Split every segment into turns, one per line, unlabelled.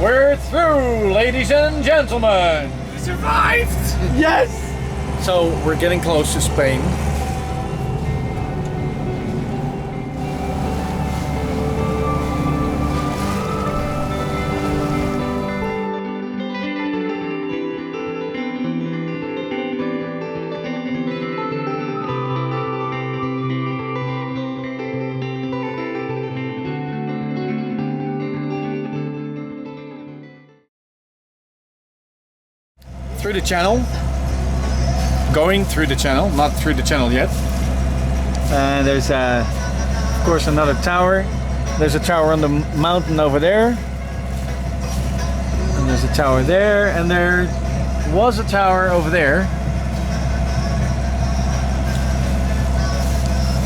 we're through, ladies and gentlemen.
We survived!
Yes! So we're getting close to Spain. Through the channel, going through the channel, not through the channel yet. And there's of course another tower. There's a tower on the mountain over there, and there's a tower there, and there was a tower over there.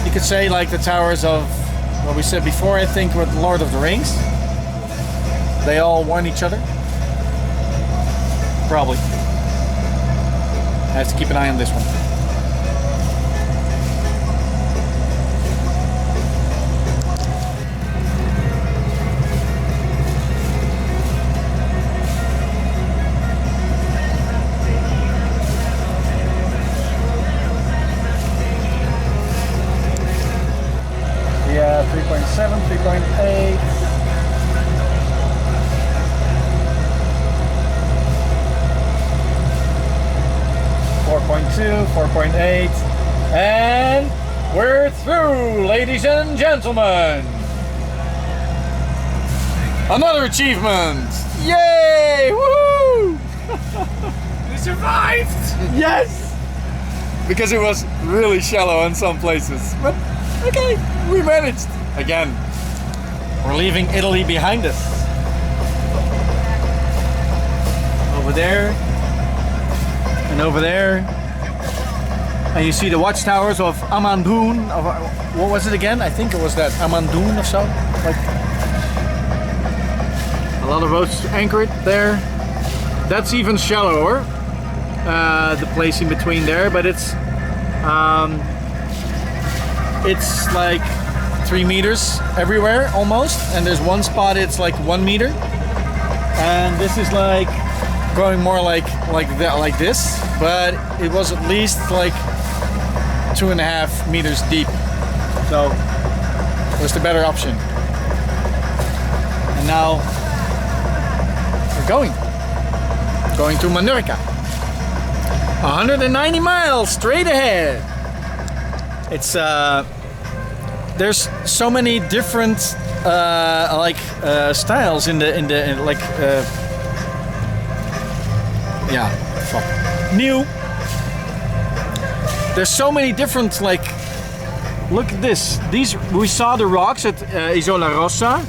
You could say like the towers of what we said before, I think, with Lord of the Rings. They all warn each other. Probably. I have to keep an eye on this one. Yeah, 3.7, 3.8. 4.2, 4.8, and we're through, ladies and gentlemen. Another achievement! Yay! Woohoo!
We survived!
Yes! Because it was really shallow in some places, but okay, we managed. Again, we're leaving Italy behind us. Over there. And over there, and you see the watchtowers of Amandoon. What was it again? I think it was that Amandoon or so. Like a lot of boats anchored there. That's even shallower. The place in between there, but it's like 3 meters everywhere almost. And there's one spot it's like 1 meter, and this is like going more like that, like this, but it was at least like 2.5 meters deep, so it was the better option. And now we're going to Menorca, 190 miles straight ahead. It's there's so many different styles in new. There's so many different, like, look at this. We saw the rocks at Isola Rossa,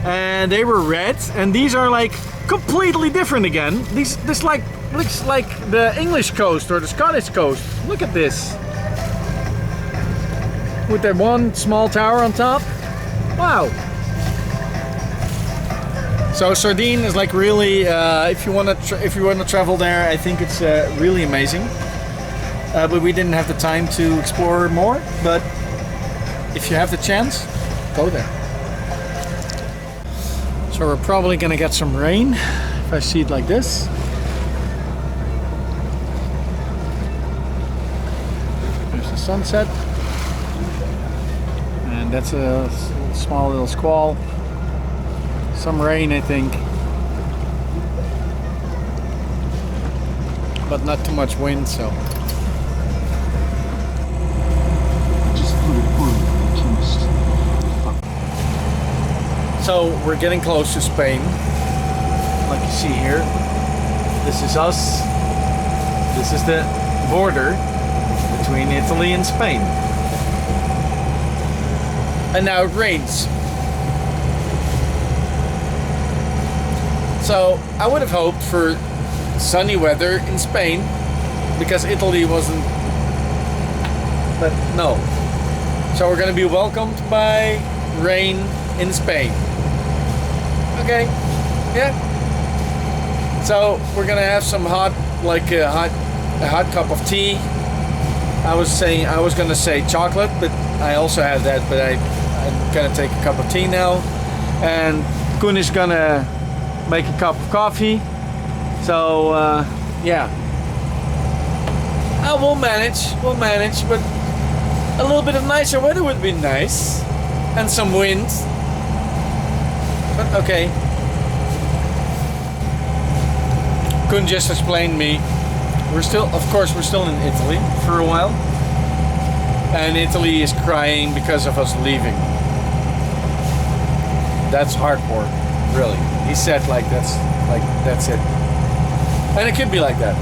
and they were red, and these are like completely different again. This like looks like the English coast or the Scottish coast. Look at this, with that one small tower on top. Wow. So Sardinia is like really, if you want to travel there, I think it's really amazing. But we didn't have the time to explore more. But if you have the chance, go there. So we're probably gonna get some rain if I see it like this. There's the sunset, and that's a small little squall. Some rain, I think, but not too much wind, so. So we're getting close to Spain, like you see here. This is us. This is the border between Italy and Spain. And now it rains. So I would have hoped for sunny weather in Spain, because Italy wasn't, but no. So we're gonna be welcomed by rain in Spain. Okay, yeah. So we're gonna have some hot, like a hot cup of tea. I was gonna say chocolate, but I also have that, but I'm gonna take a cup of tea now. And Coen is gonna make a cup of coffee. So yeah, we'll manage, but a little bit of nicer weather would be nice, and some wind. But okay. Coen just explained me. We're still in Italy for a while, and Italy is crying because of us leaving. That's hardcore, really. He said that's it, and it could be like that.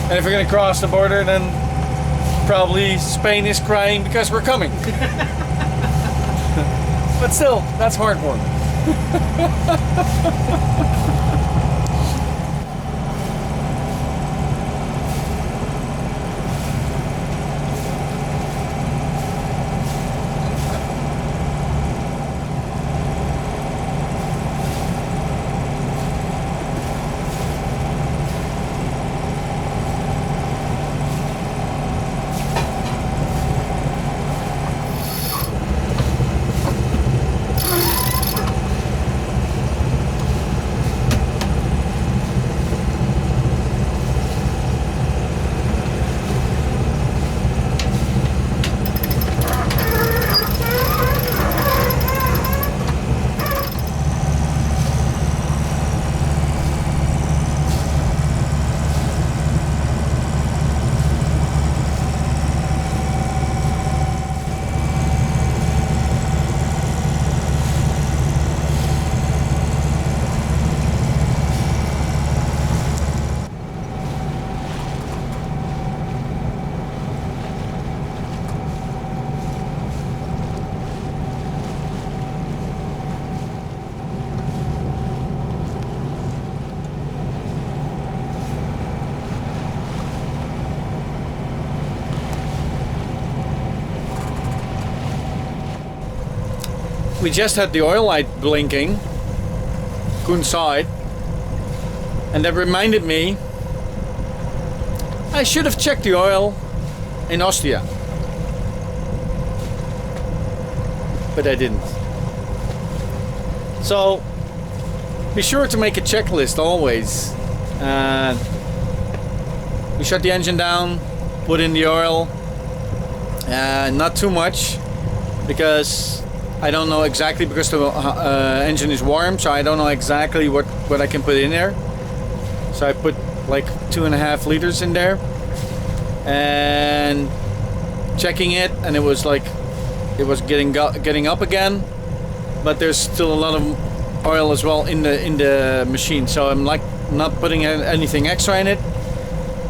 And if we're gonna cross the border, then probably Spain is crying because we're coming. But still, that's hardcore. We just had the oil light blinking. Coen saw it, and that reminded me I should have checked the oil in Ostia, but I didn't. So be sure to make a checklist always. We shut the engine down, put in the oil, not too much, because I don't know exactly, because the engine is warm, so I don't know exactly what I can put in there. So I put like 2.5 liters in there, and checking it, and it was getting up again, but there's still a lot of oil as well in the machine. So I'm like not putting anything extra in it.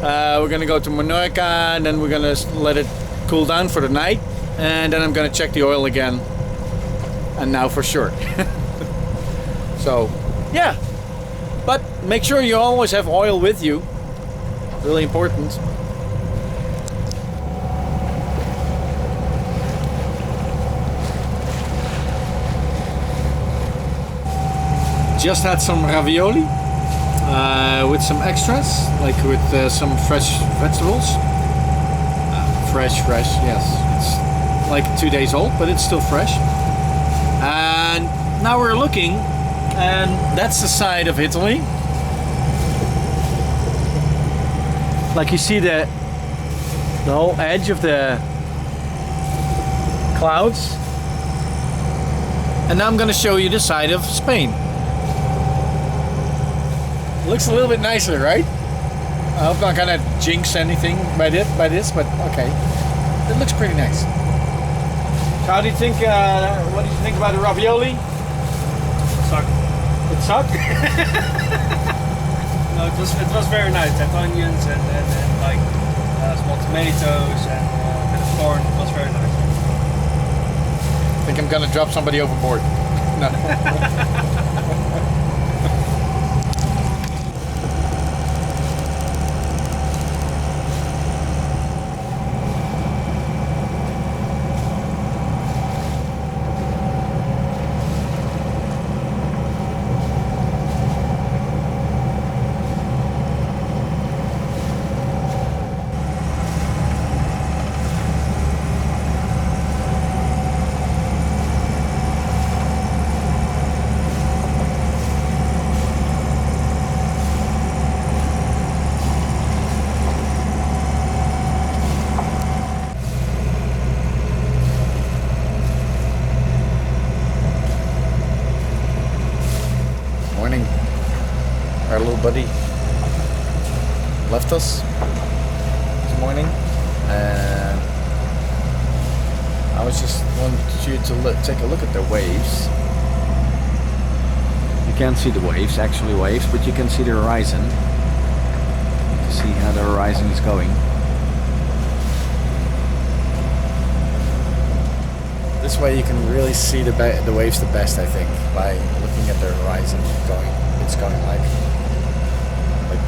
We're gonna go to Menorca, and then we're gonna let it cool down for the night, and then I'm gonna check the oil again. And now for sure. So, yeah. But make sure you always have oil with you. Really important. Just had some ravioli with some extras, like with some fresh vegetables. Fresh, yes. It's like 2 days old, but it's still fresh. And now we're looking, and that's the side of Italy. Like you see the whole edge of the clouds. And now I'm going to show you the side of Spain. Looks a little bit nicer, right? I hope I'm not going to jinx anything by this, but okay. It looks pretty nice. How do you think? What do you think about the ravioli?
Suck.
It sucked.
No, it was very nice. That onions and like small tomatoes and a bit of corn. It was very nice.
I think I'm gonna drop somebody overboard. No. morning, our little buddy left us this morning, and I was just wanted you to take a look at the waves. You can't see the waves, actually waves, but you can see the horizon. To see how the horizon is going. This way you can really see the waves the best, I think, by looking at the horizon going. It's going like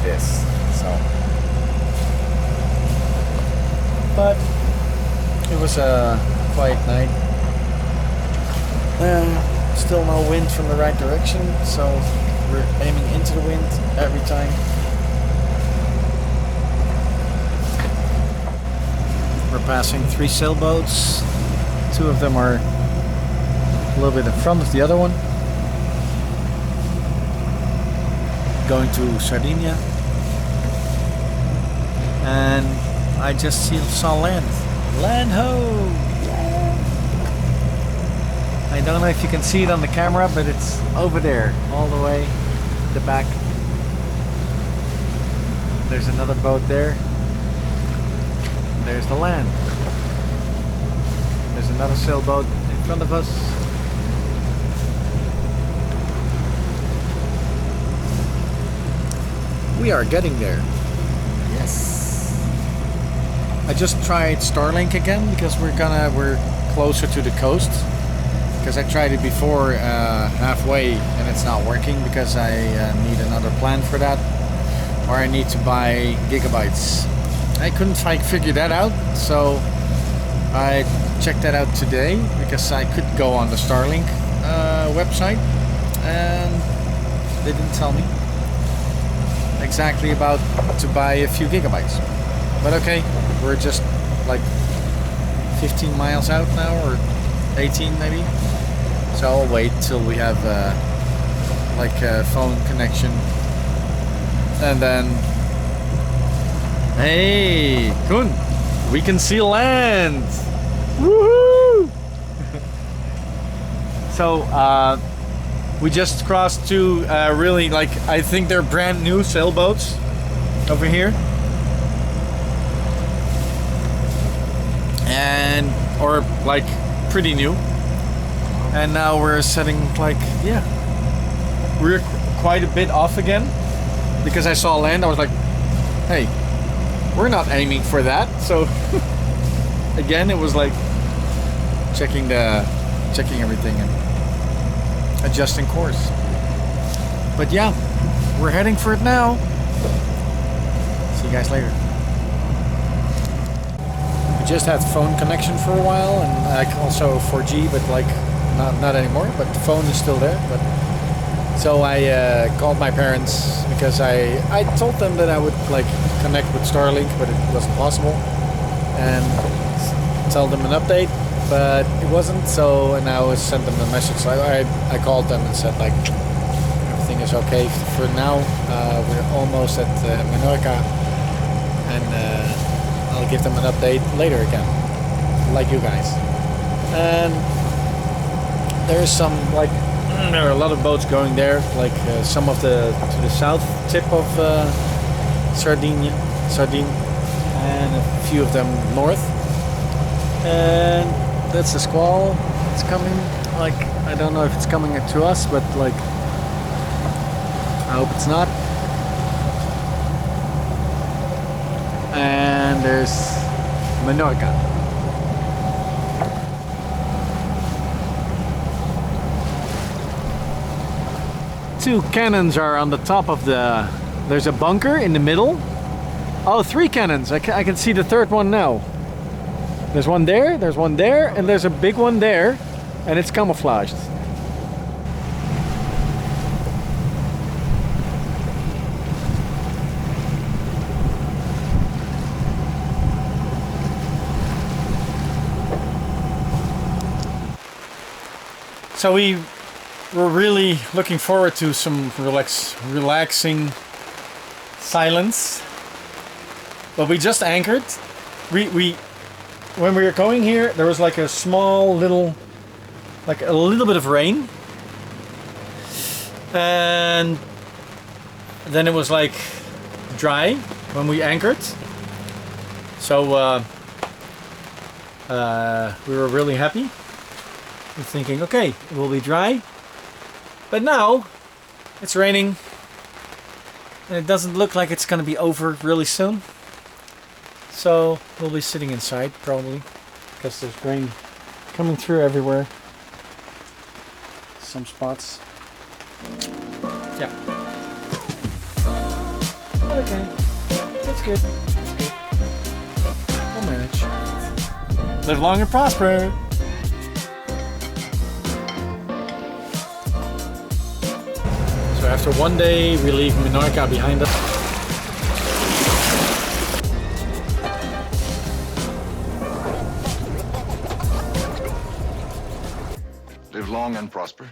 this. So, but it was a quiet night. Still no wind from the right direction, so we're aiming into the wind every time. We're passing 3 sailboats. 2 of them are a little bit in front of the other one. Going to Sardinia. And I just saw land. Land ho! Yeah! I don't know if you can see it on the camera, but it's over there, all the way to the back. There's another boat there. There's the land. There's another sailboat in front of us. We are getting there. Yes. I just tried Starlink again because we're closer to the coast. Because I tried it before halfway and it's not working because I need another plan for that. Or I need to buy gigabytes. I couldn't figure that out, so I checked that out today because I could go on the Starlink website and they didn't tell me exactly about to buy a few gigabytes. But okay, we're just like 15 miles out now, or 18 maybe. So I'll wait till we have like a phone connection, and then hey, Coen, we can see land. Woohoo! So we just crossed 2 really, like, I think they're brand new sailboats over here, and or like pretty new. And now we're setting, like, yeah, we're quite a bit off again because I saw land. I was like, hey, we're not aiming for that. So again, it was like checking everything and adjusting course. But yeah, we're heading for it now. See you guys later. We just had phone connection for a while, and also 4G, but like not anymore. But the phone is still there. But so I called my parents because I told them that I would like connect with Starlink, but it wasn't possible, and tell them an update, but it wasn't. So, and I sent them a message. So I called them and said like everything is okay for now. We're almost at Menorca, and I'll give them an update later again, like you guys. And there's some like there are a lot of boats going there, like some of to the south tip of Sardinia, and a few of them north. And that's the squall. It's coming. Like, I don't know if it's coming to us, but like I hope it's not. And there's Menorca. Two cannons are on the top of the... There's a bunker in the middle. Oh, 3 cannons. I can see the third one now. There's one there, and there's a big one there, and it's camouflaged. So we're really looking forward to some relaxing silence. But we just anchored. When we were going here, there was like a little bit of rain. And then it was like dry when we anchored. So we were really happy. We're thinking, okay, it will be dry. But now it's raining. And it doesn't look like it's going to be over really soon. So we'll be sitting inside probably. Because there's rain coming through everywhere. Some spots. Yeah. Okay. That's good. That's good. We'll manage. Live long and prosper. So after one day, we leave Menorca behind us.
Live long and prosper.